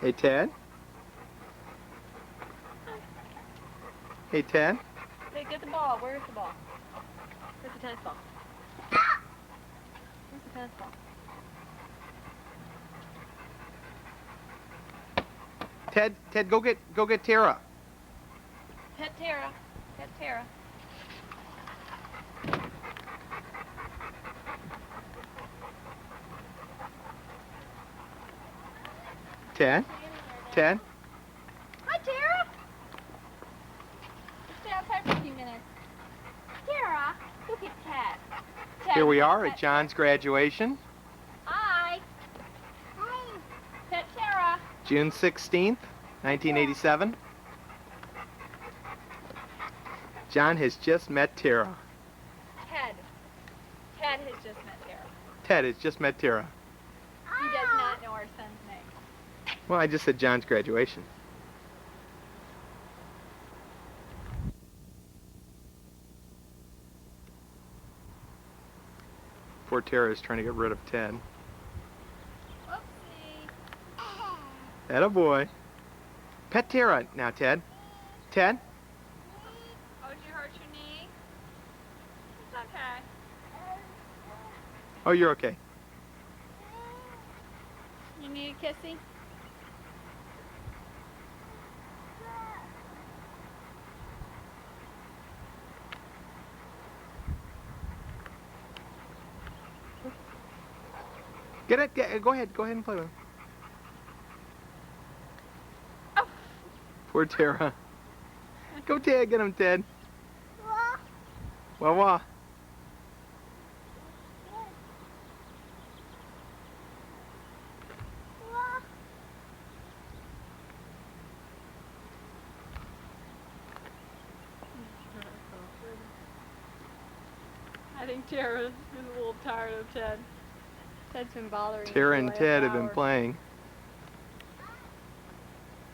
Hey, Ted? Hey, Ted? Hey, get the ball. Where's the ball? Where's the tennis ball? Where's the tennis ball? Ted, go get Tara. Pet Tara. Pet Tara. Ted? Ted? Hi, Tara. Stay outside for a few minutes. Tara, look at Ted. Here we are at John's graduation. Hi. Hi. Pet Tara. June 16th, 1987. John has just met Tara. Ted. Ted has just met Tara. Ted has just met Tara. He does not know our son's name. Well, I just said John's graduation. Poor Tara is trying to get rid of Ted. Whoopsie. Attaboy. Pet Tara now, Ted. Ted? Oh, did you hurt your knee? It's okay. Oh, you're okay. You need a kissy? Go ahead and play with him. Oh. Poor Tara. Go, Ted, get him, Ted. Wah wah. I think Tara's been a little tired of Ted. Ted's been bothering him. Tara and Ted have been playing.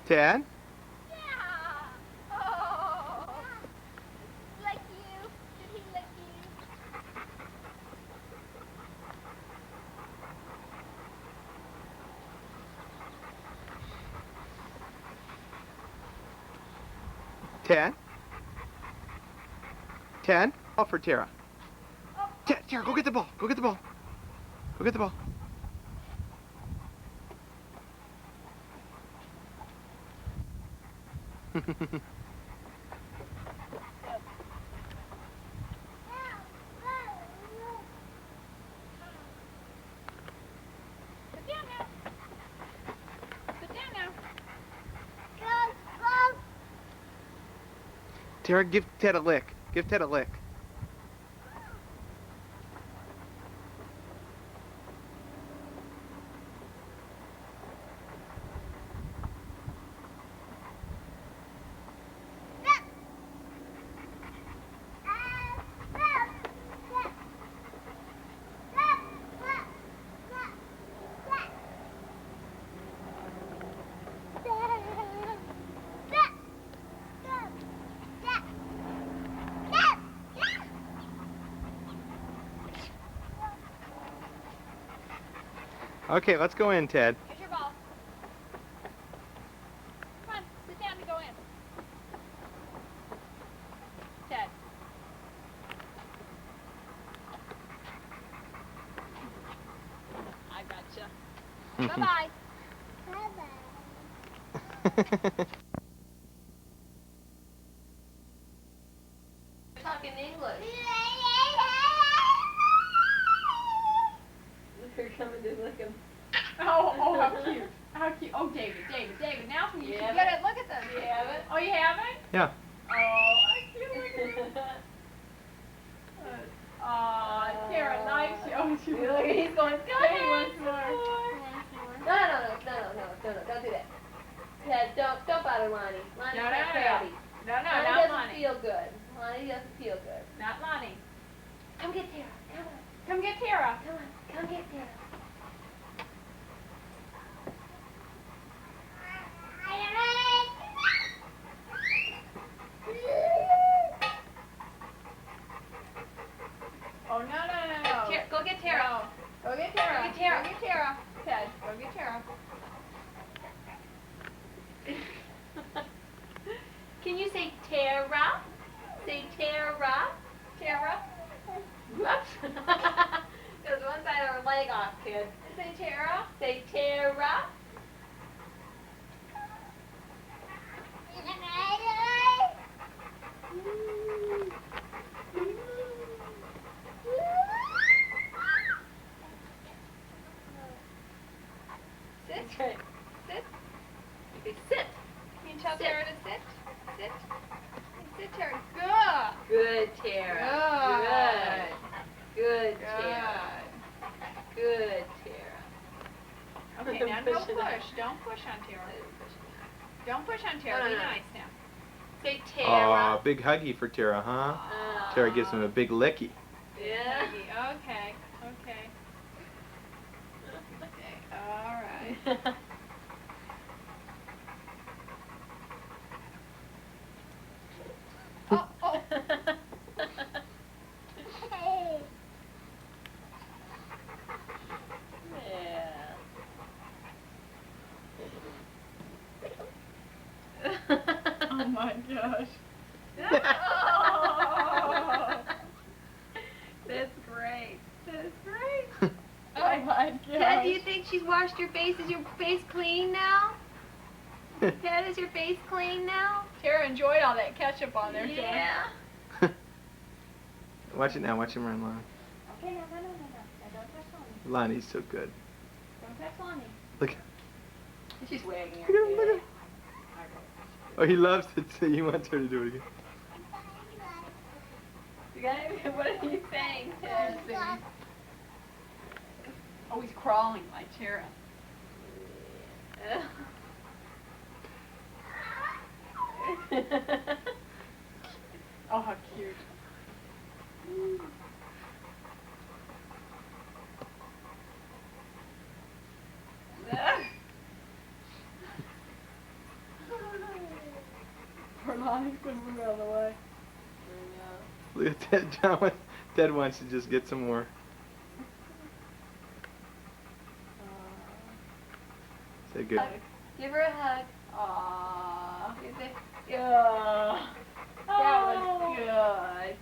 Ted? Yeah. Oh. Like you. Did he like you? Ted? Ted? Ball for Tara. Oh. Tara, go get the ball. Go get the ball. Go get the ball. Sit down now. Sit down now. Tara, give Ted a lick. Give Ted a lick. Okay, let's go in, Ted. Here's your ball. Come on, sit down and go in. Ted. I gotcha. Bye-bye. Bye-bye. Talking English. They're coming to look him. Oh, how cute. How cute. Oh, David, now you should get it. Look at them. You have it? Oh, you haven't? Yeah. Oh, how cute. Look at that. Aw, Tara likes you. Oh, she look, he's going, go ahead. Once more. No, don't do that. Ted, don't bother Lonnie. Lonnie's not crabby. No, Lonnie not doesn't Lonnie. feel good. Lonnie doesn't feel good. Not Lonnie. Come get Tara. Come on. Come get Tara. Come on. Come get Tara. Oh, no. Go get Tara. Go get Tara. Go get Tara. Go get Tara. Ted, go get Tara. Tara, kid. Say Tara. Say Tara. Sit. Sit. Sit. Sit. Can you tell Sit. Tara to sit? Sit. Sit, Tara. Good. Good, Tara. Good. Good, Tara. Good, Tara. Okay, now don't push. Don't push on Tara. Don't push on Tara. Be nice now. Say Aw, Tara. big huggy for Tara, huh? Aw. Tara gives him a big licky. Yeah. Okay. Okay. Okay. All right. Oh, oh. Oh my gosh. Oh. That's great. That's great. Oh my gosh. Ted, do you think she's washed your face? Is your face clean now? Ted, is your face clean now? Tara enjoyed all that ketchup on there, Ted. Yeah. Watch it now. Watch him run, Lonnie. Okay, no. Now don't touch Lonnie. Lonnie's so good. Don't touch Lonnie. Look. She's wagging her Look at him, look at tail. him. Oh, he loves it, so he wants her to do it again. You got it? What are you saying, Ted? Oh, he's crawling like Tara. Oh, how cute. Poor Lonnie's gonna move out of the way. Look at Ted. Ted wants to just get some more. Say good. Give her a hug. Aww. You say, yeah. That was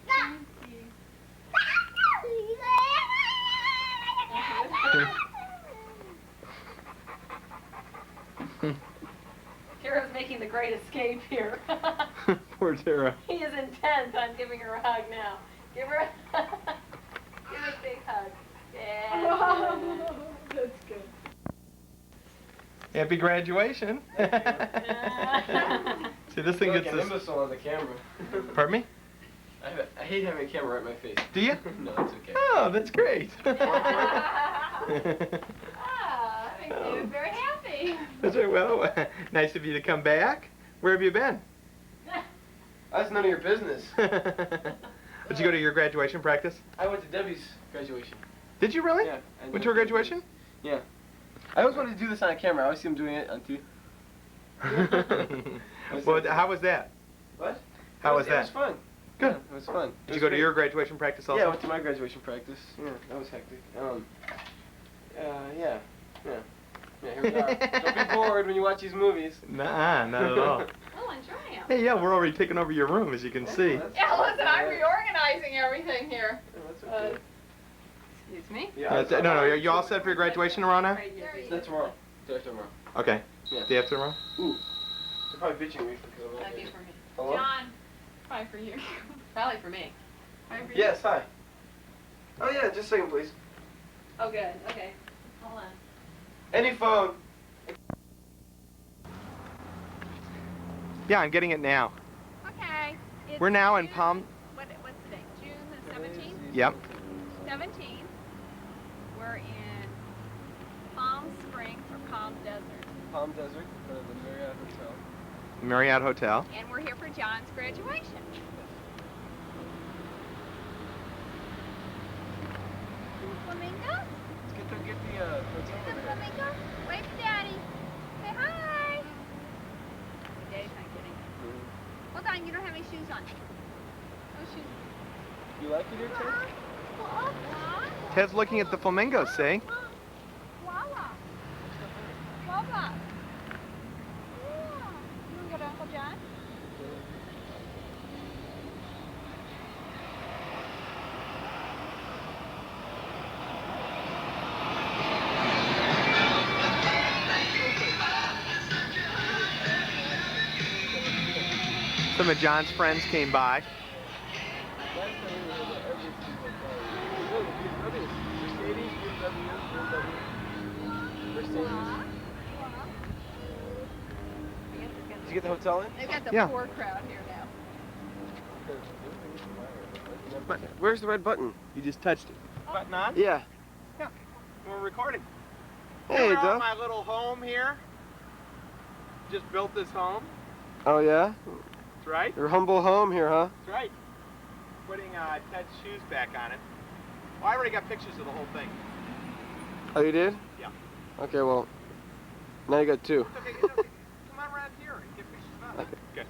good. Tara's making the great escape here. Poor Tara. He is intent on giving her a hug now. Give her a give her a big hug. Yeah. That's good. Happy graduation. See, this thing I feel like gets an this. imbecile on the camera. Pardon me? I hate having a camera right in my face. Do you? No, it's okay. Oh, that's great. Ah, that makes David very happy. That's right. Well, nice of you to come back. Where have you been? That's none of your business. Did you go to your graduation practice? I went to Debbie's graduation. Did you really? Yeah. I Went to her graduation? Yeah. I always wanted to do this on camera. I always see him doing it on TV. Well, how was that? What? How was It that? was fun. Good. Yeah, it was fun. Did you go to your graduation practice also? Yeah, I went to my graduation practice. Yeah, that was hectic. Yeah. Yeah, here we are. Don't be bored when you watch these movies. Nuh-uh, not at all. We'll enjoy him. Hey, yeah, we're already taking over your room, as you can see. Yeah, listen, I'm reorganizing everything here. That's okay. Excuse me? Yeah, No, are you all set for your graduation, Rona? That's tomorrow. Day after tomorrow. Okay. Yeah. Day after tomorrow? Ooh. They're probably bitching me because I'm That'd not be here. for me. Hello? John, probably for you. Probably for me. Probably for you. Yes, hi. Oh yeah, just a second, please. Oh, good. Okay. Hold on. Any phone. Yeah, I'm getting it now. Okay. It's We're now in June- Palm. What's today? June the 17th? Yep. 17th. We're in Palm Springs or Palm Desert. Palm Desert, the Marriott Hotel. Marriott Hotel. And we're here for John's graduation. Flamingo? Let's get the hotel The over there. flamingo? Wave to Daddy. Say hi. Daddy's not getting it. Hold on, you don't have any shoes on. No shoes. You like it here, Ted? Ted's looking at the flamingos, see? Wawa. Wawa. Yeah. You want to go to Uncle John? Some of John's friends came by. Did you get the hotel in? They've got the Yeah. poor crowd here now. But where's the red button? You just touched it. Button on? Yeah. We're recording. Hey, We're Duff. on my little home here. Just built this home. Oh, yeah? That's right. Your humble home here, huh? That's right. Putting Ted's shoes back on it. Well, I already got pictures of the whole thing. Oh, you did? Yeah. Okay, well, now you got two. It's okay. It's okay. Come on around here and get pictures of it. Okay.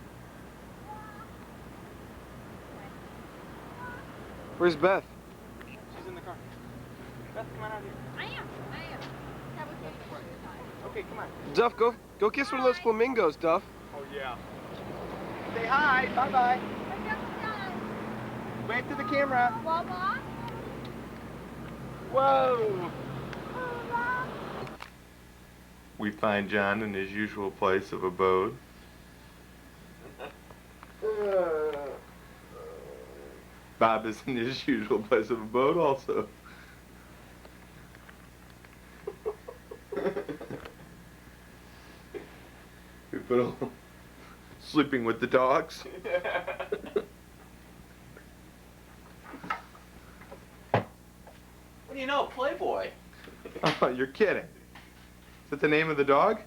Where's Beth? She's in the car. Beth, come on out here. I am. That was Okay, come on. Duff, go kiss one of those flamingos, Duff. Oh, yeah. Say hi. Bye-bye. What's up, John? Wave to the camera. Mama? Whoa. We find John in his usual place of abode. Bob is in his usual place of abode also. We put on sleeping with the dogs. What do you know, Playboy? Oh, you're kidding. Is that the name of the dog?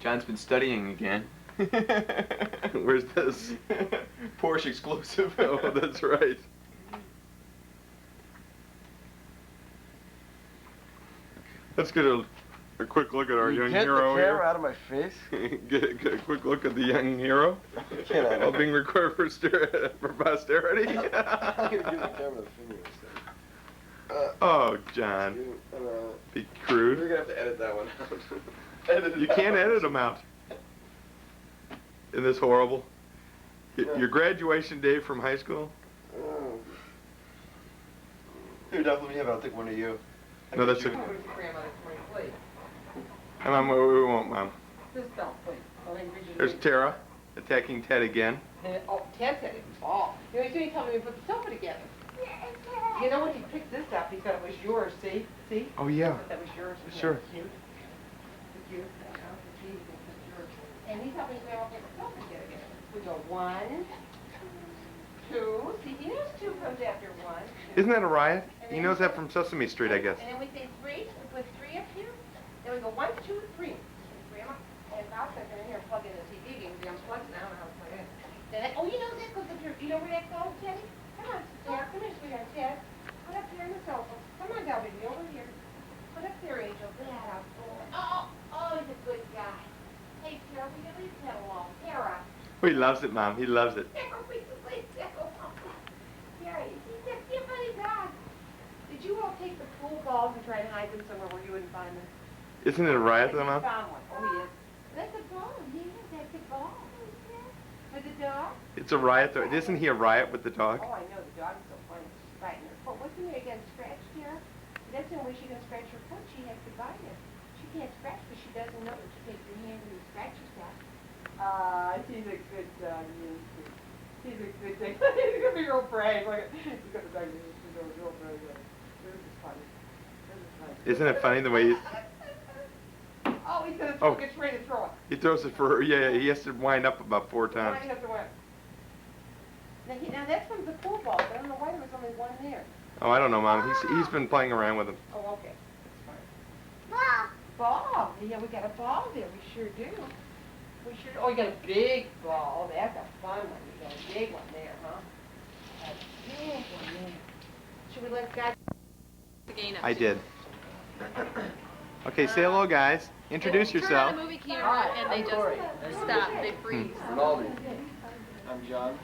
John's been studying again. Where's this? Porsche exclusive. Oh, that's right. Let's get a quick look at our young Get hero the camera here. out of my face. Get a quick look at the young hero. Get out. All being recorded for posterity. I'm gonna give the camera the finger instead. Oh, John. Be We're crude. gonna have to edit that one out. Edit it You can't out. edit them out. Isn't this horrible? Your graduation day from high school? Oh. Here, Duff, let me have it. I'll take one of you. No, that's it. Mom, we won't, Mom. Just don't, please. There's Tara attacking Ted again. Oh, Ted said it was all. You know, he's doing something to put the sofa together. You know, when he picked this up, he thought it was yours, see? See? Oh, yeah. He thought that was yours. Isn't Sure. that cute? It's cute. See, he thinks it's yours. And he helped me put the sofa together. We go 1, 2. See, he knows 2 comes after 1. Isn't that a riot? He knows that from Sesame Street, I guess. And then we say 3. We put 3 up here. Then we go 1, 2, 3. Grandma, and Bob's like in here and plug in the TV game. The unplugged now, and I was like, then oh, you know that goes up here. You know where that goes, Teddy? Come on, Dad. Come here, sweetheart, Ted. Put up here on the sofa. Come on, down, baby, over here. Put up there, Angel. Good out. Oh, he's a good guy. Hey, Tara, will you leave Ted alone? Tara. Oh, he loves it, Mom. He loves it. Tara, will you leave Ted alone? Tara, he's a funny dog. Did you all take the pool balls and try and hide them somewhere where you wouldn't find them? Isn't it a riot, though, I Mom? found one. Oh, he is. That's a ball. Yeah, that's a ball. With the dog? It's a riot, though. Isn't he a riot with the dog? Oh, I know. The dog is so funny. She's biting her foot. What's in there again? Scratched here? That's the only way she can scratch her foot. She has to bite it. She can't scratch because she doesn't know that you take your hand and you scratch yourself. She's a good dog. She's a good dog. He's going to be real brave. Look at he's got the dog. She's real brave. This is funny. This is funny. Isn't it funny the way Oh, he's going to throw, gets ready to throw it. he throws it for her? Yeah, he has to wind up about 4 times. Mine has to win. Now that's from the pool balls. I don't know why there was only one there. Oh, I don't know, Mom. He's been playing around with them. Oh, okay. That's fine. Ball. Yeah, we got a ball there. We sure do. We sure. Oh, you got a big ball. That's a fun one. You got a big one there, huh? A big one there. Should we let God? I did. Okay, say hello, guys. Introduce yourself. Turn on the movie camera and they just stop. They freeze. Ronaldo. I'm John.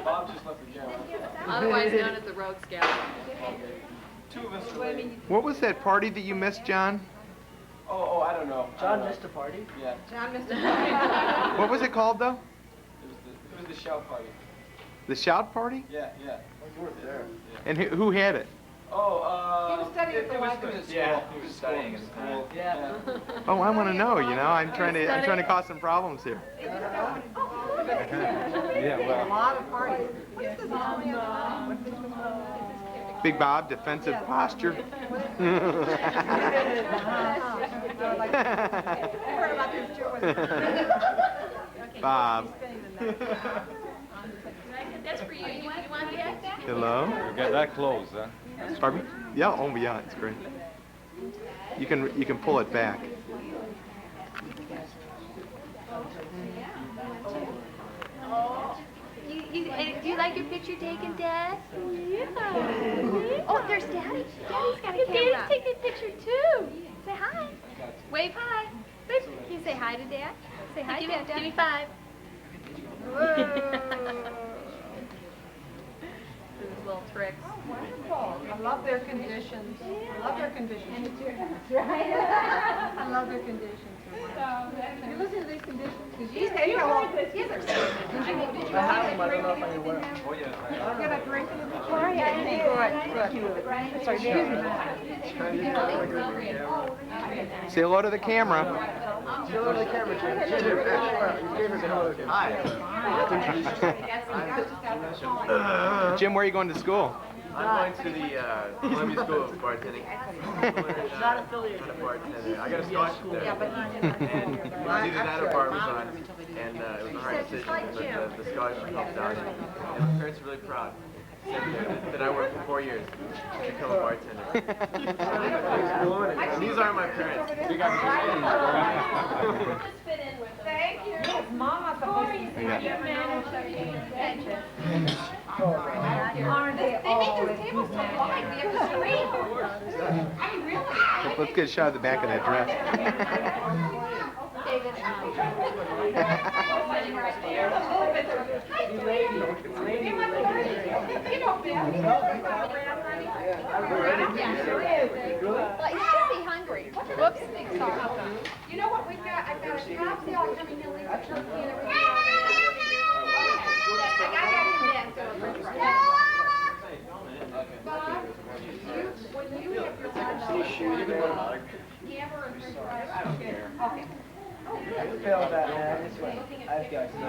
Bob just left the camera. Otherwise known as the Rogue Scout. Okay. 2 of us are late. What was that party that you missed, John? Oh, I don't know. John missed a party? Yeah. John missed a What was it called, though? It was the shout party. The shout party? Yeah. And who had it? Oh, He was studying at the it was library. school. Yeah, It was studying at the time. Yeah. Oh, I want to know. You know, I'm trying to cause some problems here. Yeah, A well. lot of parties. What's this all Big Bob, defensive posture. Bob. That's for you. You want that? Hello. You got that close, huh? Pardon me? Yeah. Oh, yeah. It's great. You can pull it back. Do you like your picture taken, Dad? Yeah. Oh, there's Daddy. Daddy's got a camera. Daddy's taking a picture too. Say hi. Wave hi. Wave. Can you say hi to Dad? Say hi, Dad. Give me 5. Little tricks. Wonderful. I love their conditions. I love their conditions. I love their conditions. You listen to these conditions? Because you say, you know, did you I don't know if I can wear them. Oh, yes. get a drink in the Say hello to the camera. Show the camera, Jim. Hi. Jim, where are you going to school? I'm going to the Columbia School of Bartending. Not affiliated. I got a scholarship there. And it was either that or bar was on, and it was a hard decision, but the scholarship helped out. And my parents are really proud that I worked for 4 years to become a bartender. And these aren't my parents. We got Just fit in with them. Thank you. Mama's supposed to be Aren't they always tables so wide? We have to scream. I mean, really? Let's get a shot of the back of that dress. David. Well, you should be hungry. Whoops. Sorry. You know what we've got? I've got a cocktail coming in with a turkey and everything. I got him that. Bob, when you have your hammer and french fries. I don't care. Okay. Feel that, man. This way. I've got some.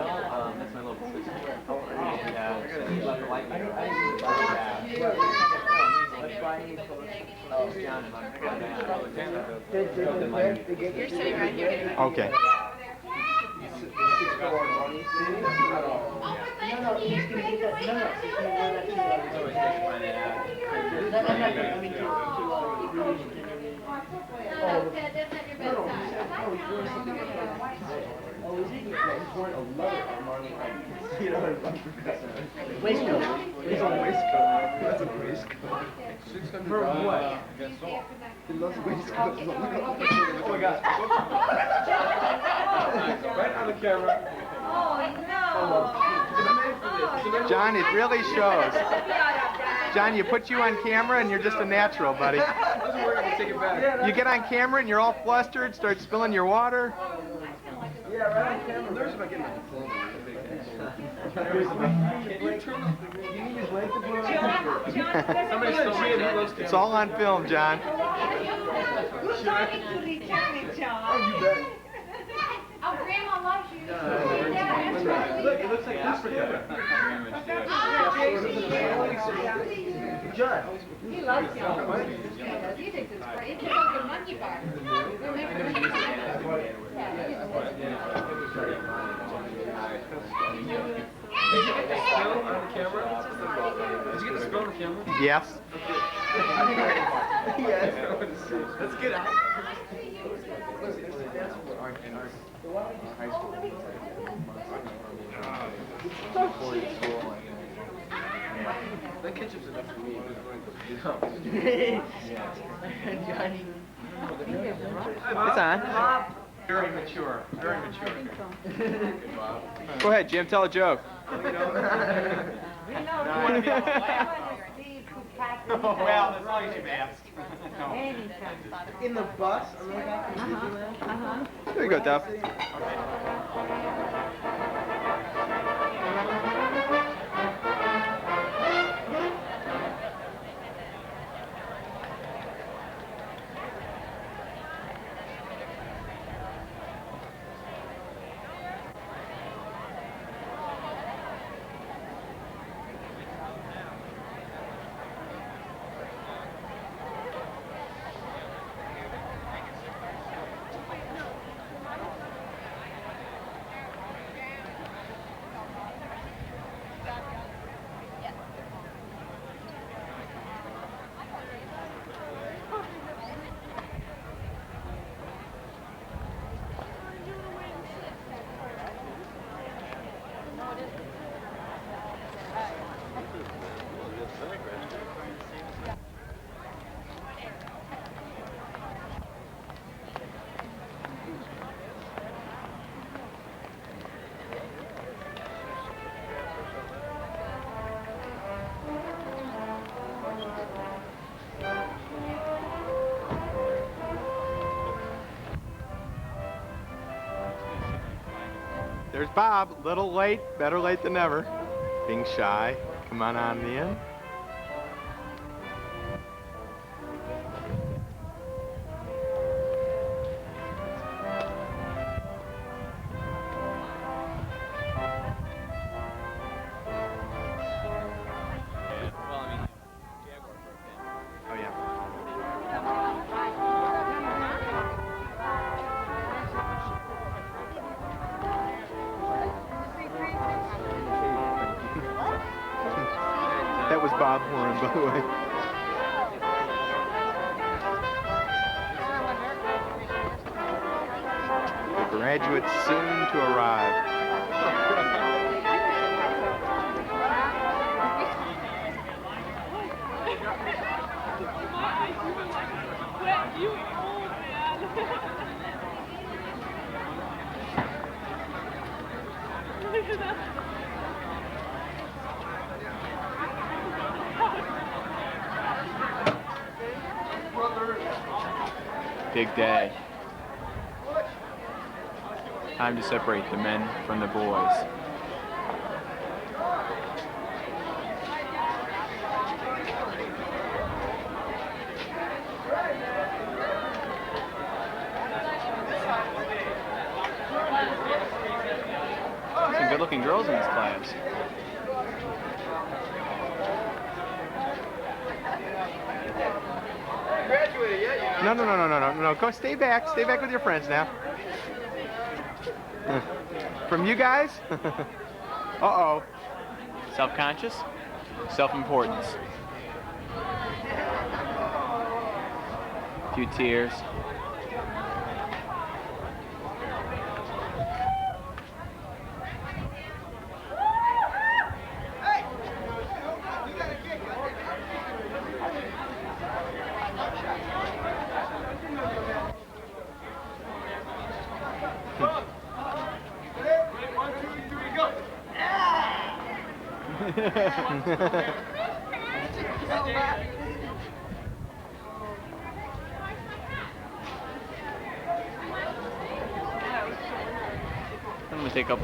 That's my little sister. You're sitting right here. Okay. No, Ted, that's not your bedside. Waistcoat. He's on waistcoat. That's a waistcoat. For what? He loves waistcoats. Oh my God. Right on the camera. John, it really shows. John, you put you on camera and you're just a natural, buddy. Doesn't work, I'm gonna take it back. You get on camera and you're all flustered, start spilling your water. Yeah, right on camera. There's if I get my diploma. Can you turn the... You need his leg to blow out? Somebody stole me. It's all on film, John. Who's talking to the Johnny, John? Oh, you bet. Oh, Grandma loves you. Look, it looks like Africa. John. He loves you. He thinks it's great. He loves the monkey bar. Did you get the spill on the camera? Did you get the spill on the camera? Yes. Yes. That's good. That ketchup's enough for me. It's on. Very mature. Very mature. Go ahead, Jim. Tell a joke. Well, as long as you've asked. In the bus? On the way back from Disneyland? There you go, Duff. There's Bob. Little late, better late than never. Being shy. Come on in. Oh yeah. That was Bob Warren, by the way. The graduates soon to arrive. You old man. Look at that. Big day. Time to separate the men from the boys. Some good-looking girls in this class. No. Go stay back. Stay back with your friends now. From you guys? Uh-oh. Self-conscious, self-importance. A few tears. I'm gonna take up.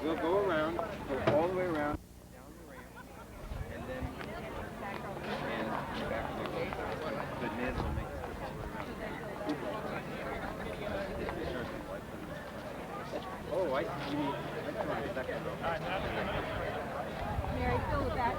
We'll go around, go all the way around, down the ramp, and then back to the But Ned will make the trip all the way around. Oh, I see. I saw it a second ago. Mary, fill the back.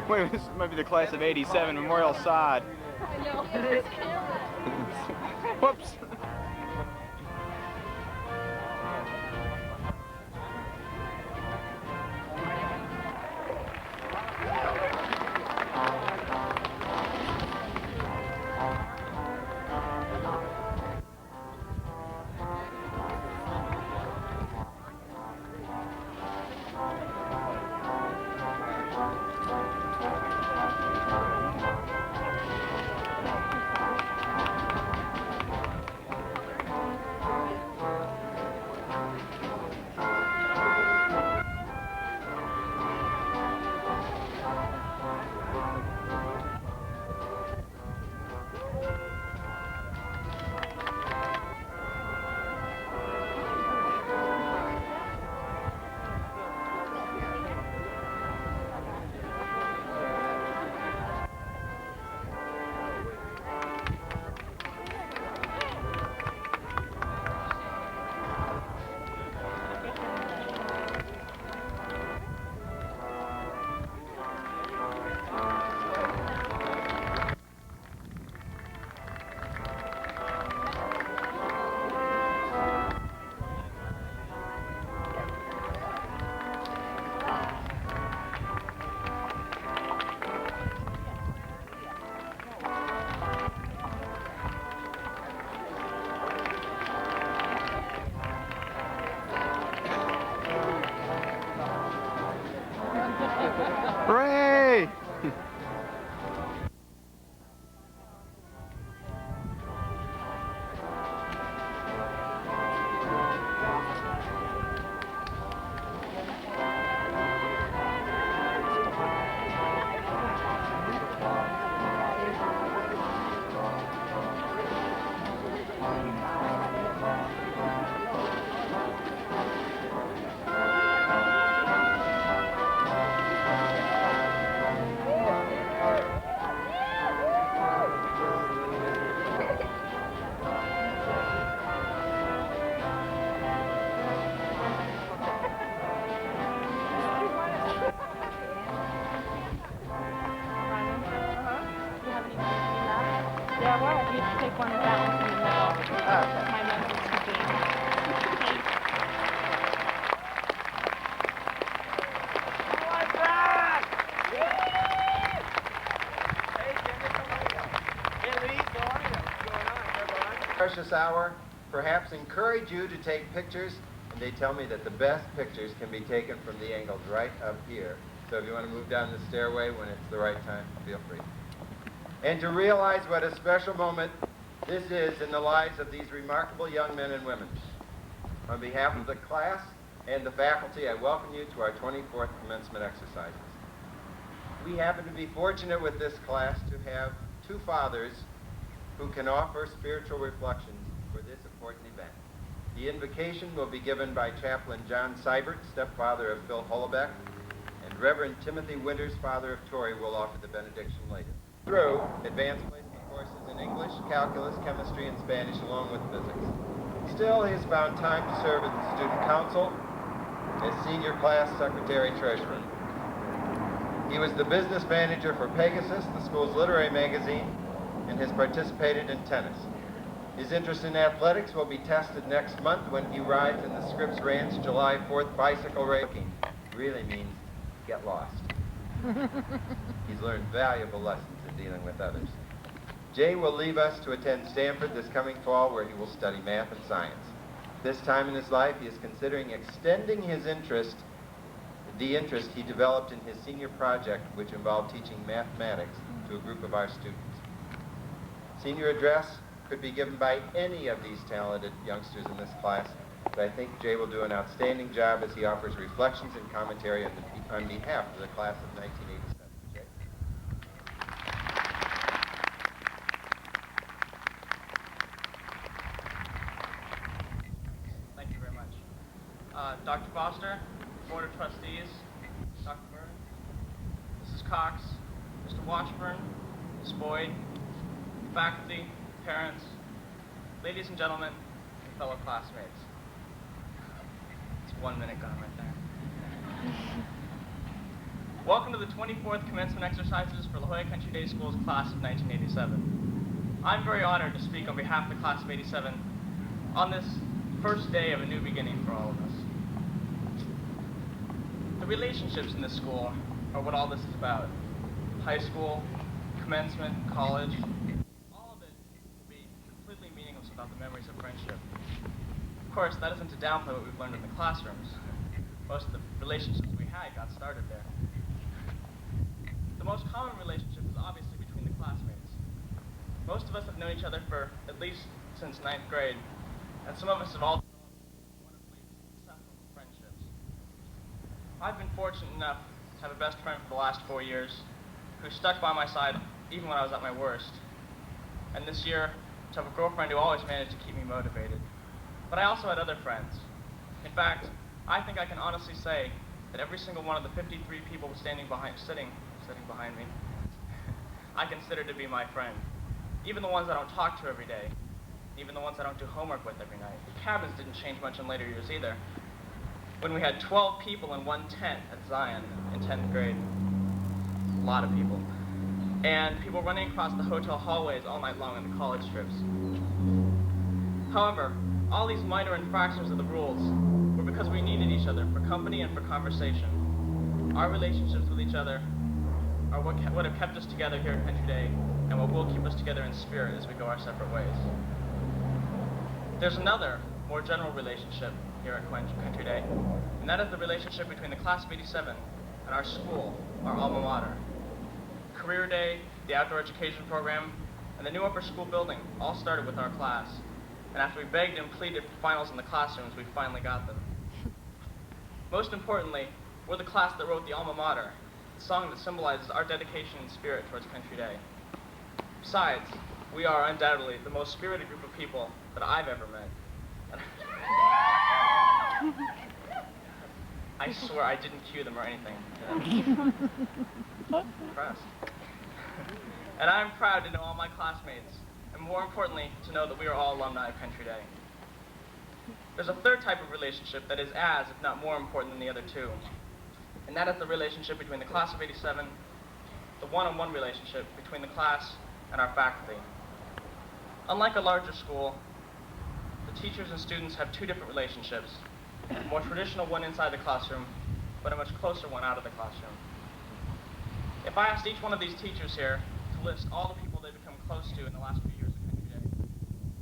Wait, this might be the class of '87 Memorial Sod. I know. Whoops. Hooray! Yeah, well, you take one of that one from the middle. My members could be. Precious hour, perhaps encourage you to take pictures, and they tell me that the best pictures can be taken from the angles right up here. So if you want to move down the stairway when it's the right time, feel free. And to realize what a special moment this is in the lives of these remarkable young men and women. On behalf of the class and the faculty, I welcome you to our 24th commencement exercises. We happen to be fortunate with this class to have two fathers who can offer spiritual reflections for this important event. The invocation will be given by Chaplain John Seibert, stepfather of Phil Hollebeck, and Reverend Timothy Winters, father of Tori, will offer the benediction later. Through advanced placement courses in English, calculus, chemistry, and Spanish, along with physics. Still, he has found time to serve as the student council, as senior class secretary-treasurer. He was the business manager for Pegasus, the school's literary magazine, and has participated in tennis. His interest in athletics will be tested next month when he rides in the Scripps Ranch July 4th bicycle race. Really means get lost. He's learned valuable lessons in dealing with others. Jay will leave us to attend Stanford this coming fall, where he will study math and science. This time in his life, he is considering extending his interest, the interest he developed in his senior project, which involved teaching mathematics to a group of our students. Senior address could be given by any of these talented youngsters in this class, but I think Jay will do an outstanding job as he offers reflections and commentary on behalf of the class of 1987. Jay? Thank you very much. Dr. Foster, Board of Trustees, Dr. Byrne, Mrs. Cox, Mr. Washburn, Ms. Boyd, faculty, parents, ladies and gentlemen, and fellow classmates. It's 1 minute gone right there. Welcome to the the 24th commencement exercises for La Jolla Country Day School's class of 1987. I'm very honored to speak on behalf of the class of 87 on this first day of a new beginning for all of us. The relationships in this school are what all this is about. High school, commencement, college, all of it will be completely meaningless without the memories of friendship. Of course, that isn't to downplay what we've learned in the classrooms. Most of the relationships we had got started there. The most common relationship is obviously between the classmates. Most of us have known each other for at least since 9th grade, and some of us have all developed wonderfully successful friendships. I've been fortunate enough to have a best friend for the last 4 years who stuck by my side even when I was at my worst. And this year, to have a girlfriend who always managed to keep me motivated. But I also had other friends. In fact, I think I can honestly say that every single one of the 53 people sitting behind me, I consider to be my friend. Even the ones I don't talk to every day, even the ones I don't do homework with every night. The cabins didn't change much in later years either. When we had 12 people in one tent at Zion in 10th grade, a lot of people, and people running across the hotel hallways all night long on the college trips. However, all these minor infractions of the rules were because we needed each other for company and for conversation. Our relationships with each other are what have kept us together here at Country Day and what will keep us together in spirit as we go our separate ways. There's another, more general relationship here at Country Day, and that is the relationship between the class of 87 and our school, our alma mater. Career Day, the outdoor education program, and the new upper school building all started with our class. And after we begged and pleaded for finals in the classrooms, we finally got them. Most importantly, we're the class that wrote the alma mater, the song that symbolizes our dedication and spirit towards Country Day. Besides, we are undoubtedly the most spirited group of people that I've ever met. I swear I didn't cue them or anything. Impressed. And I'm proud to know all my classmates, and more importantly, to know that we are all alumni of Country Day. There's a third type of relationship that is as, if not more important than the other two, and that is the relationship between the class of 87, the one-on-one relationship between the class and our faculty. Unlike a larger school, the teachers and students have two different relationships, a more traditional one inside the classroom, but a much closer one out of the classroom. If I asked each one of these teachers here to list all the people they've become close to in the last few years of Country Day,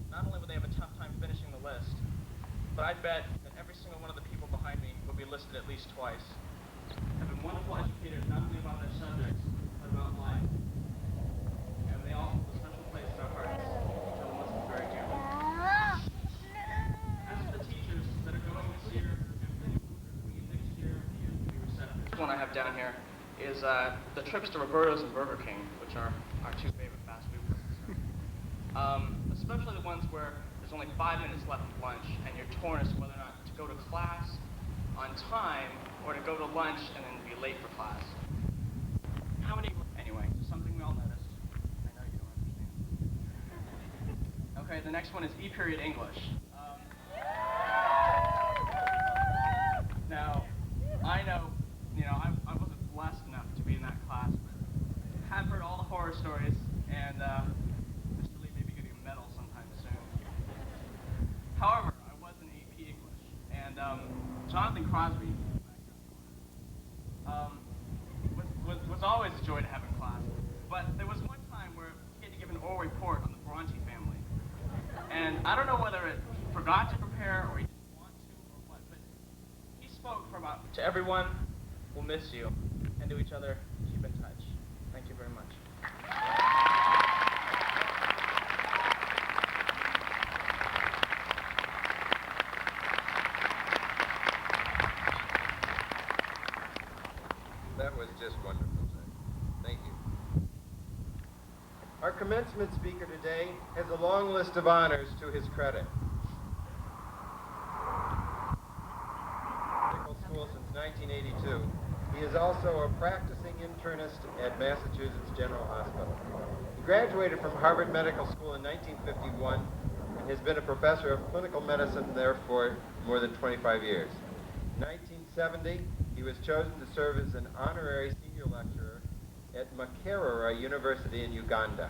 not only would they have a tough time finishing the list, but I'd bet that every single one of the people behind me would be listed at least twice. Have been wonderful educators not only about their subjects, but about life. And they all hold a special place in our hearts, which I will listen very dearly. As for the teachers that are going this year, and next year, the years to be receptive. This one I have down here is the trips to Roberto's and Burger King, which are our two favorite fast food places. Especially the ones where there's only 5 minutes left of lunch, and you're torn as to whether or not to go to class on time or to go to lunch and then be late for class. How many? Anyway, something we all noticed. I know you don't understand. Okay, the next one is E period English. Now, I know, I wasn't blessed enough to be in that class, but have heard all the horror stories, and Mr. Lee may be getting a medal sometime soon. However, I was in AP English, and Jonathan Crosby was always a joy to have in class. But there was one time where he had to give an oral report on the Bronte family, and I don't know whether he forgot to prepare or he didn't want to or what, but he spoke for about, to everyone, we'll miss you, and to each other, keep in touch. Thank you very much. That was just wonderful, sir. Thank you. Our commencement speaker today has a long list of honors to his credit. Medical school since 1982. He is also a practicing internist at Massachusetts General Hospital. He graduated from Harvard Medical School in 1951 and has been a professor of clinical medicine there for more than 25 years. In 1970, he was chosen to serve as an honorary senior senior lecturer at Makerere University in Uganda.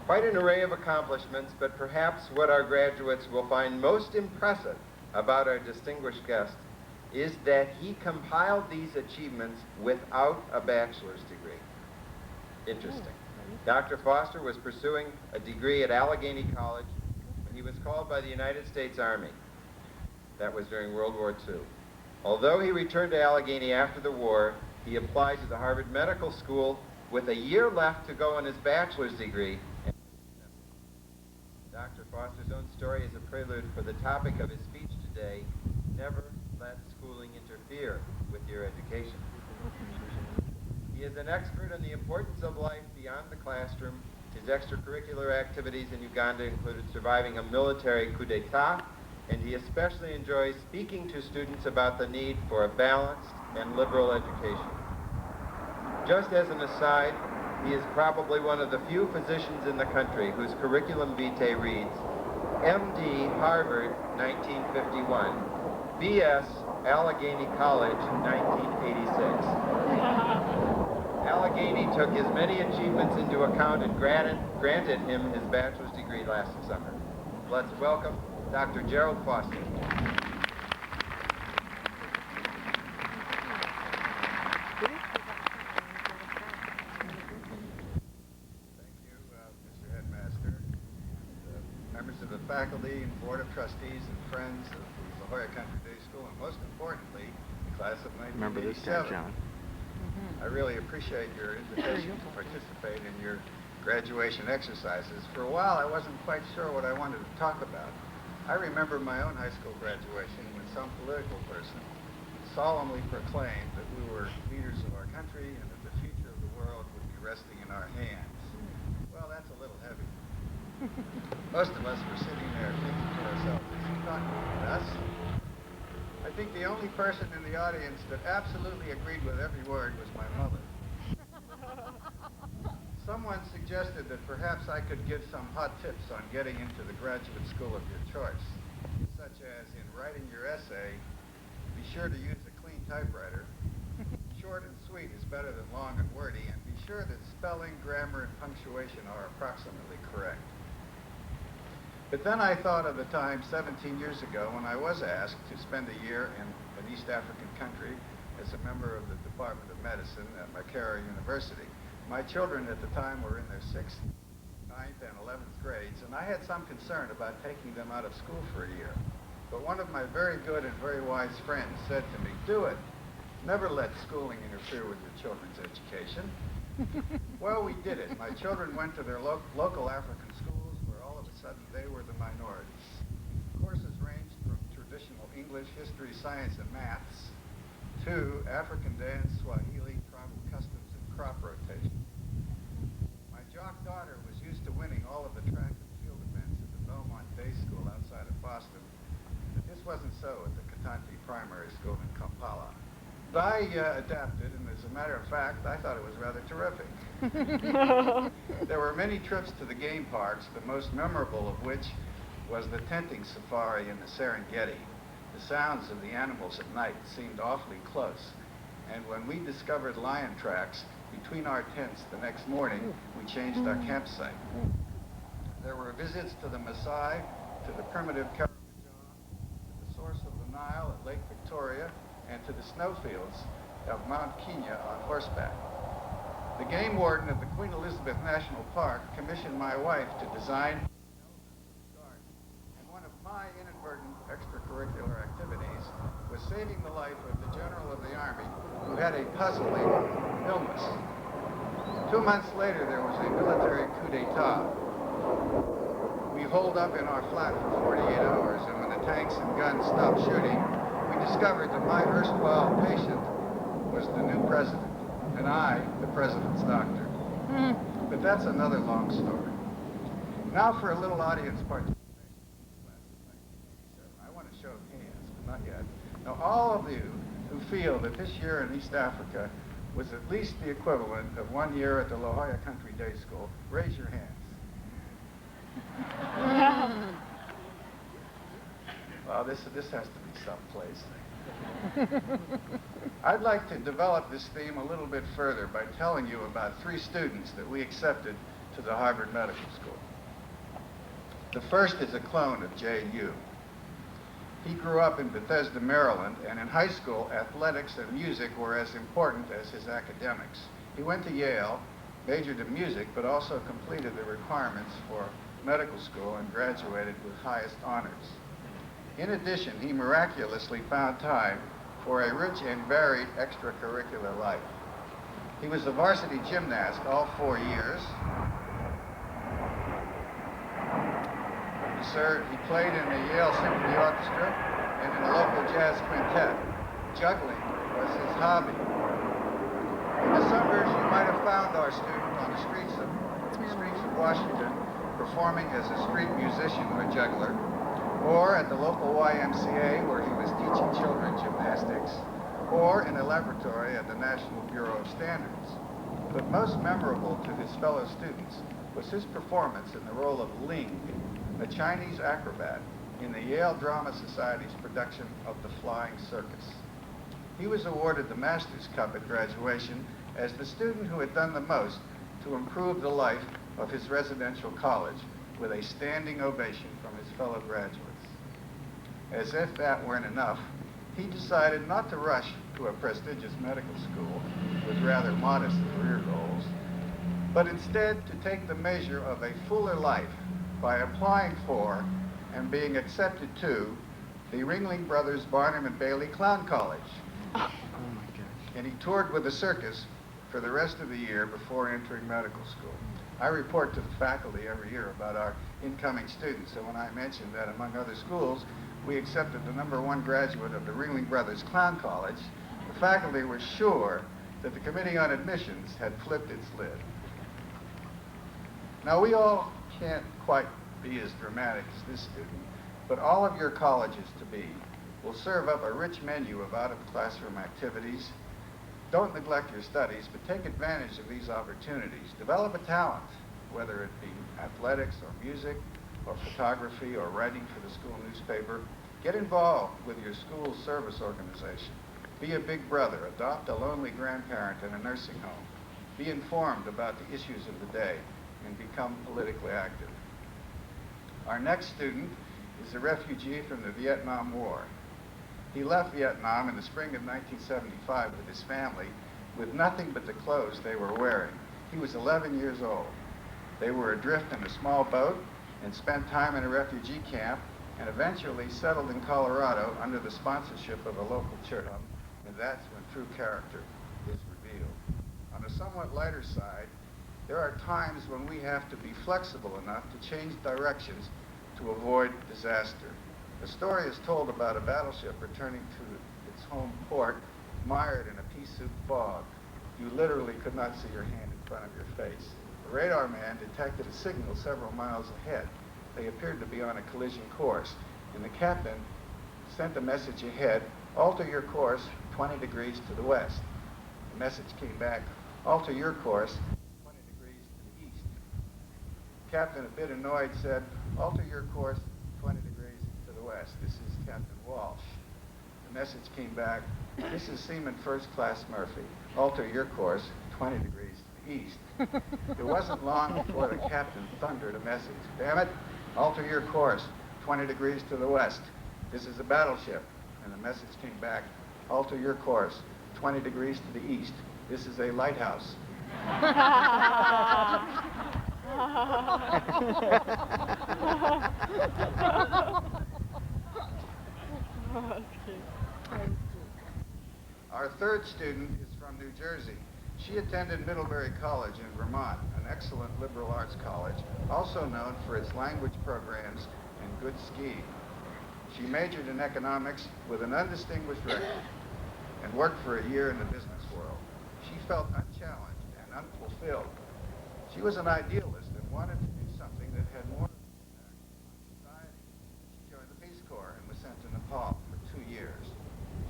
Quite an array of accomplishments, but perhaps what our graduates will find most impressive about our distinguished guest is that he compiled these achievements without a bachelor's degree. Interesting. Dr. Foster was pursuing a degree at Allegheny College when he was called by the United States Army. That was during World War II. Although he returned to Allegheny after the war, he applied to the Harvard Medical School with a year left to go on his bachelor's degree. Dr. Foster's own story is a prelude for the topic of his speech today: never let schooling interfere with your education. He is an expert on the importance of life beyond the classroom. His extracurricular activities in Uganda included surviving a military coup d'etat, and he especially enjoys speaking to students about the need for a balanced and liberal education. Just as an aside, he is probably one of the few physicians in the country whose curriculum vitae reads, MD, Harvard, 1951, BS, Allegheny College, 1986. Allegheny took his many achievements into account and granted him his bachelor's degree last summer. Let's welcome Dr. Gerald Foster. The faculty and board of trustees and friends of the La Jolla Country Day School, and most importantly, the class of 1987. Remember this guy, John. I really appreciate your invitation to participate in your graduation exercises. For a while, I wasn't quite sure what I wanted to talk about. I remember my own high school graduation when some political person solemnly proclaimed that we were leaders of our country and that the future of the world would be resting in our hands. Well, that's a little heavy. Most of us were sitting there thinking to ourselves, is he talking about us? I think the only person in the audience that absolutely agreed with every word was my mother. Someone suggested that perhaps I could give some hot tips on getting into the graduate school of your choice, such as in writing your essay, be sure to use a clean typewriter. Short and sweet is better than long and wordy, and be sure that spelling, grammar, and punctuation are approximately correct. But then I thought of the time 17 years ago when I was asked to spend a year in an East African country as a member of the Department of Medicine at Makerere University. My children at the time were in their 6th, 9th, and 11th grades, and I had some concern about taking them out of school for a year. But one of my very good and very wise friends said to me, do it. Never let schooling interfere with your children's education. Well, we did it. My children went to their local African schools, where all of a sudden they were the minorities. Courses ranged from traditional English, history, science, and maths to African dance, Swahili, tribal customs, and crop rotation. My jock daughter was used to winning all of the track and field events at the Belmont Day School outside of Boston, but this wasn't so at the Katanti Primary School in Kampala. But I adapted, and as a matter of fact, I thought it was rather terrific. There were many trips to the game parks, the most memorable of which was the tenting safari in the Serengeti. The sounds of the animals at night seemed awfully close, and when we discovered lion tracks between our tents the next morning, we changed our campsite. There were visits to the Maasai, to the primitive Karamojong, to the source of the Nile at Lake Victoria, and to the snowfields of Mount Kenya on horseback. The game warden of the Queen Elizabeth National Park commissioned my wife to design elephants of the garden. And one of my inadvertent extracurricular activities was saving the life of the General of the Army who had a puzzling illness. 2 months later, there was a military coup d'etat. We holed up in our flat for 48 hours, and when the tanks and guns stopped shooting, we discovered that my erstwhile patient was the new president, and I, the president's doctor. But that's another long story. Now for a little audience participation in the class of 1987. I want to show hands, but not yet. Now all of you who feel that this year in East Africa was at least the equivalent of 1 year at the La Jolla Country Day School, raise your hands. Well, this has to be someplace. I'd like to develop this theme a little bit further by telling you about 3 students that we accepted to the Harvard Medical School. The first is a clone of J.U. He grew up in Bethesda, Maryland, and in high school, athletics and music were as important as his academics. He went to Yale, majored in music, but also completed the requirements for medical school and graduated with highest honors. In addition, he miraculously found time for a rich and varied extracurricular life. He was a varsity gymnast all 4 years. He played in the Yale Symphony Orchestra and in a local jazz quintet. Juggling was his hobby. In the summers, you might have found our student on the streets of Washington performing as a street musician or juggler, or at the local YMCA where he was teaching children gymnastics, or in a laboratory at the National Bureau of Standards. But most memorable to his fellow students was his performance in the role of Ling, a Chinese acrobat, in the Yale Drama Society's production of The Flying Circus. He was awarded the Master's Cup at graduation as the student who had done the most to improve the life of his residential college, with a standing ovation from his fellow graduates. As if that weren't enough, he decided not to rush to a prestigious medical school with rather modest career goals, but instead to take the measure of a fuller life by applying for and being accepted to the Ringling Brothers Barnum and Bailey Clown College. Oh my gosh. And he toured with the circus for the rest of the year before entering medical school. I report to the faculty every year about our incoming students, and when I mentioned that among other schools, we accepted the #1 graduate of the Ringling Brothers Clown College, the faculty were sure that the Committee on Admissions had flipped its lid. Now, we all can't quite be as dramatic as this student, but all of your colleges to be will serve up a rich menu of out-of-classroom activities. Don't neglect your studies, but take advantage of these opportunities. Develop a talent, whether it be athletics or music or photography or writing for the school newspaper. Get involved with your school's service organization. Be a big brother. Adopt a lonely grandparent in a nursing home. Be informed about the issues of the day and become politically active. Our next student is a refugee from the Vietnam War. He left Vietnam in the spring of 1975 with his family with nothing but the clothes they were wearing. He was 11 years old. They were adrift in a small boat and spent time in a refugee camp and eventually settled in Colorado under the sponsorship of a local church. And that's when true character is revealed. On a somewhat lighter side, there are times when we have to be flexible enough to change directions to avoid disaster. A story is told about a battleship returning to its home port, mired in a pea soup fog. You literally could not see your hand in front of your face. The radar man detected a signal several miles ahead. They appeared to be on a collision course, and the captain sent a message ahead, alter your course 20 degrees to the west. The message came back, alter your course 20 degrees to the east. The captain, a bit annoyed, said, alter your course 20 degrees to the west. This is Captain Walsh. The message came back, this is Seaman First Class Murphy. Alter your course 20 degrees to the east. It wasn't long before the captain thundered a message. Damn it, alter your course 20 degrees to the west. This is a battleship. And the message came back, alter your course 20 degrees to the east. This is a lighthouse. Our third student is from New Jersey. She attended Middlebury College in Vermont, an excellent liberal arts college, also known for its language programs and good skiing. She majored in economics with an undistinguished record and worked for a year in the business world. She felt unchallenged and unfulfilled. She was an idealist and wanted to do something that had more impact on society. She joined the Peace Corps and was sent to Nepal for 2 years.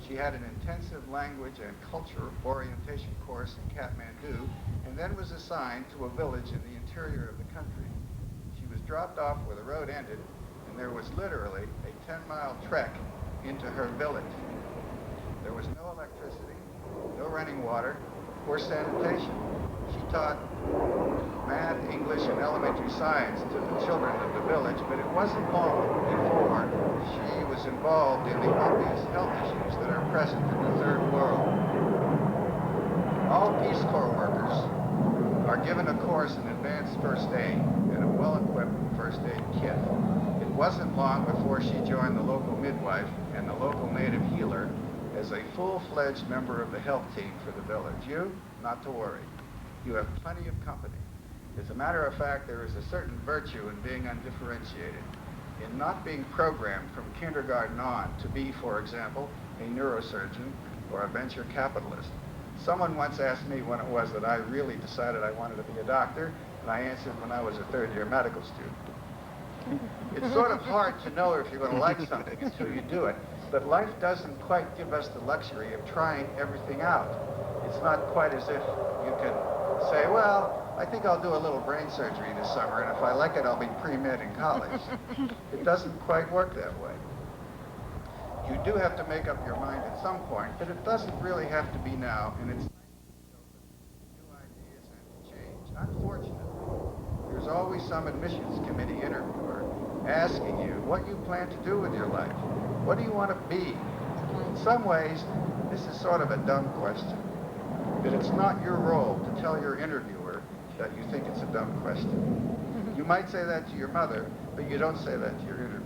She had an intensive language and culture orientation course in Kathmandu and then was assigned to a village in the interior of the country. She was dropped off where the road ended, and there was literally a 10-mile trek into her village. electricity, no running water, or sanitation. She taught math, English, and elementary science to the children of the village, but it wasn't long before she was involved in the obvious health issues that are present in the third world. All Peace Corps workers are given a course in advanced first aid and a well-equipped first aid kit. It wasn't long before she joined the local midwife and the local native healer as a full-fledged member of the health team for the village. You, not to worry. You have plenty of company. As a matter of fact, there is a certain virtue in being undifferentiated, in not being programmed from kindergarten on to be, for example, a neurosurgeon or a venture capitalist. Someone once asked me when it was that I really decided I wanted to be a doctor, and I answered when I was a third-year medical student. It's sort of hard to know if you're going to like something until you do it, but life doesn't quite give us the luxury of trying everything out. It's not quite as if you can say, well, I think I'll do a little brain surgery this summer, and if I like it, I'll be pre-med in college. It doesn't quite work that way. You do have to make up your mind at some point, but it doesn't really have to be now, and it's nice to be open to new ideas and to change. Unfortunately, there's always some admissions committee interviewer asking you what you plan to do with your life. What do you want to be? In some ways, this is sort of a dumb question, but it's not your role to tell your interviewer that you think it's a dumb question. You might say that to your mother, but you don't say that to your interviewer.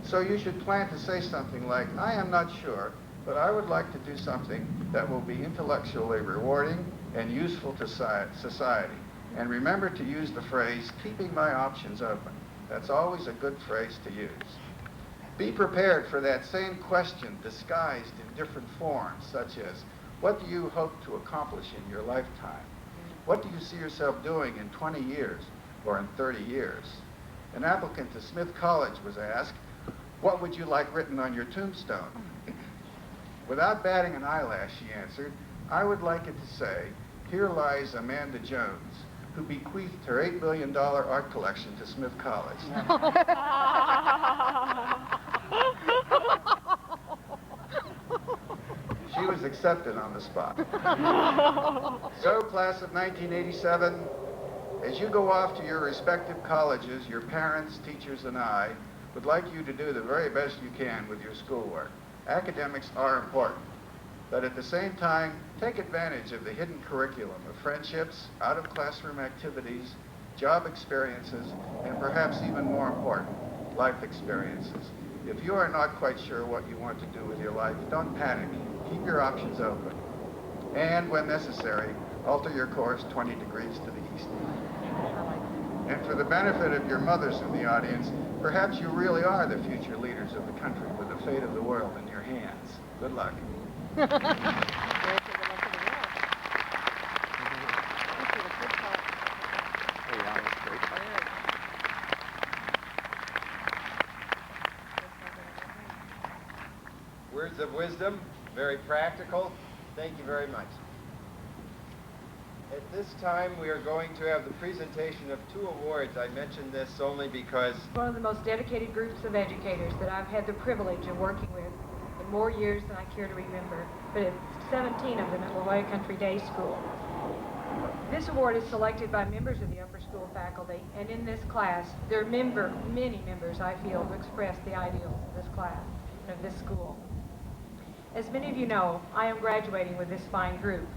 So you should plan to say something like, I am not sure, but I would like to do something that will be intellectually rewarding and useful to society. And remember to use the phrase, keeping my options open. That's always a good phrase to use. Be prepared for that same question disguised in different forms, such as, what do you hope to accomplish in your lifetime? What do you see yourself doing in 20 years or in 30 years? An applicant to Smith College was asked, what would you like written on your tombstone? Without batting an eyelash, she answered, I would like it to say, here lies Amanda Jones, who bequeathed her $8 billion art collection to Smith College. She was accepted on the spot. So, class of 1987, as you go off to your respective colleges, your parents, teachers, and I would like you to do the very best you can with your schoolwork. Academics are important, but at the same time, take advantage of the hidden curriculum of friendships, out-of-classroom activities, job experiences, and perhaps even more important, life experiences. If you are not quite sure what you want to do with your life, don't panic. Keep your options open. And when necessary, alter your course 20 degrees to the east. And for the benefit of your mothers in the audience, perhaps you really are the future leaders of the country with the fate of the world in your hands. Good luck. Words of wisdom, very practical. Thank you very much. At this time, we are going to have the presentation of 2 awards. I mention this only because one of the most dedicated groups of educators that I've had the privilege of working with in more years than I care to remember, but it's 17 of them at La Jolla Country Day School. This award is selected by members of the upper school faculty, and in this class, there are many members, I feel, who express the ideals of this class and of this school. As many of you know, I am graduating with this fine group.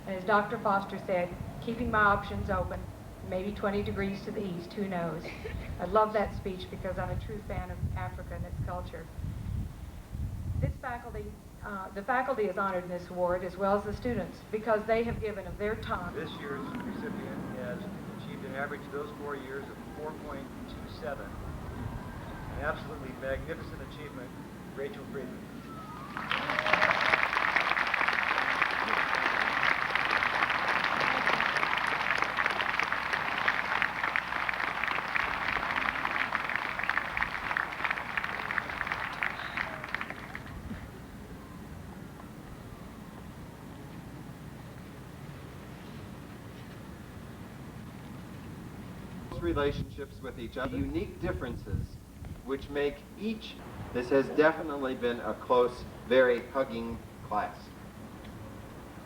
And as Dr. Foster said, keeping my options open, maybe 20 degrees to the east, who knows. I love that speech because I'm a true fan of Africa and its culture. This faculty, the faculty is honored in this award as well as the students because they have given of their time. This year's recipient has achieved an average of those 4 years of 4.27. An absolutely magnificent achievement, Rachel Friedman. relationships with each other, unique differences which make each. This has definitely been a close, very hugging class.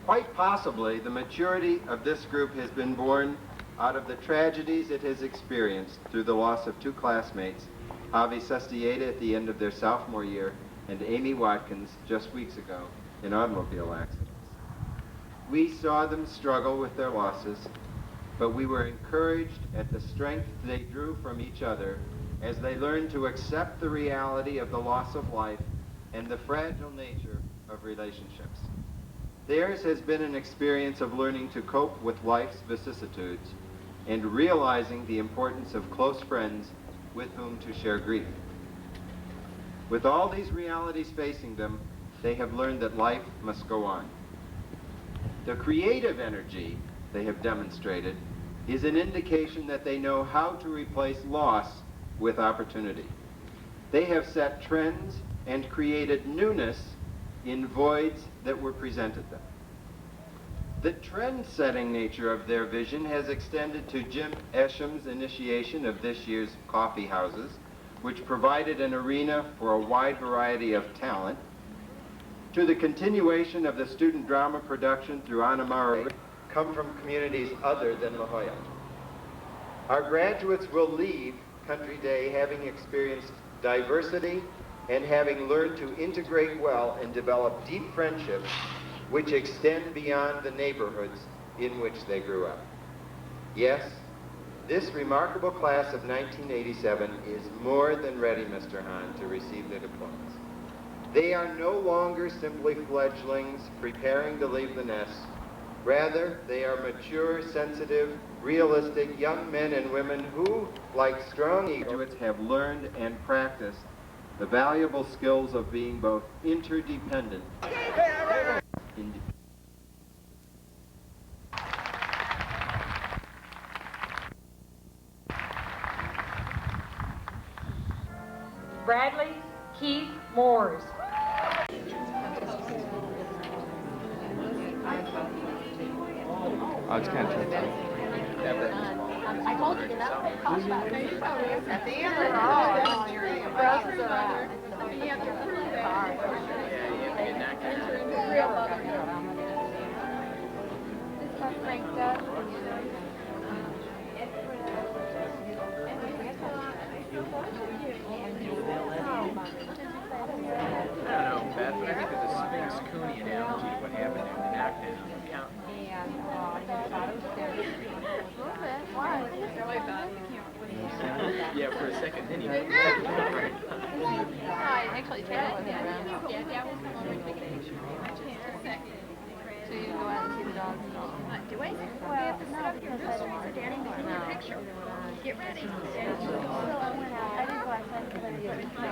Quite possibly, the maturity of this group has been born out of the tragedies it has experienced through the loss of two classmates, Javi Sestieta at the end of their sophomore year and Amy Watkins just weeks ago in automobile accidents. We saw them struggle with their losses, but we were encouraged at the strength they drew from each other as they learned to accept the reality of the loss of life and the fragile nature of relationships. Theirs has been an experience of learning to cope with life's vicissitudes and realizing the importance of close friends with whom to share grief. With all these realities facing them, they have learned that life must go on. The creative energy they have demonstrated is an indication that they know how to replace loss with opportunity. They have set trends and created newness in voids that were presented them. The trend-setting nature of their vision has extended to Jim Esham's initiation of this year's coffee houses, which provided an arena for a wide variety of talent, to the continuation of the student drama production through Anamara, come from communities other than La Jolla. Our graduates will leave Country Day having experienced diversity and having learned to integrate well and develop deep friendships which extend beyond the neighborhoods in which they grew up. Yes, this remarkable class of 1987 is more than ready, Mr. Hahn, to receive their diplomas. They are no longer simply fledglings preparing to leave the nest. Rather, they are mature, sensitive, realistic young men and women who, like strong graduates, have learned and practiced the valuable skills of being both interdependent and Bradley Keith Moores. Oh, it's kind of tricky. I told you that. At the end of you have to prove it. Real mother. This one cranked up. I don't know, Beth, but I think there's a Sphinx Cooney analogy to what happened in the active count. Yeah, for a second, then you I actually tried it. Yeah, Dad was the one with the picture. So you go out and see the dogs and all. Do I? Well, we have to sit up here. Daddy, take a picture. Get ready. So I went out. I didn't go outside because I didn't get the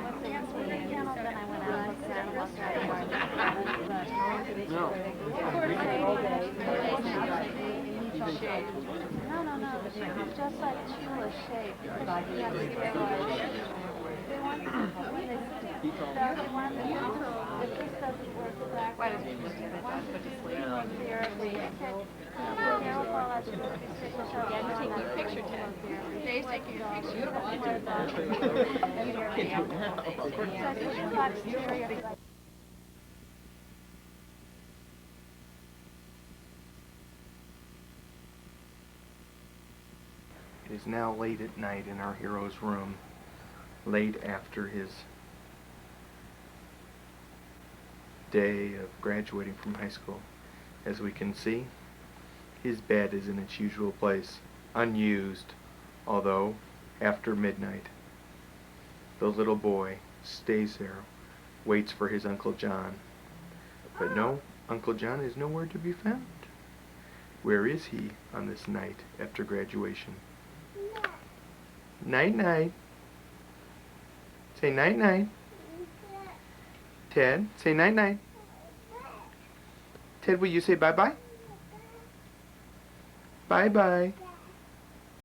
once they went to the kennel, then I went out and looked at them. No. No. Just like Chula's shape. Because she has to get they want the one if this doesn't work exactly. Why does it put to sleep? Yeah, you take your picture, Ted. Jay's taking your picture. It is now late at night in our hero's room, late after his day of graduating from high school. As we can see, his bed is in its usual place, unused, although after midnight. The little boy stays there, waits for his Uncle John. But no, Uncle John is nowhere to be found. Where is he on this night after graduation? Night-night. Say night-night. Ted, say night-night. Ted, will you say bye-bye? Bye-bye.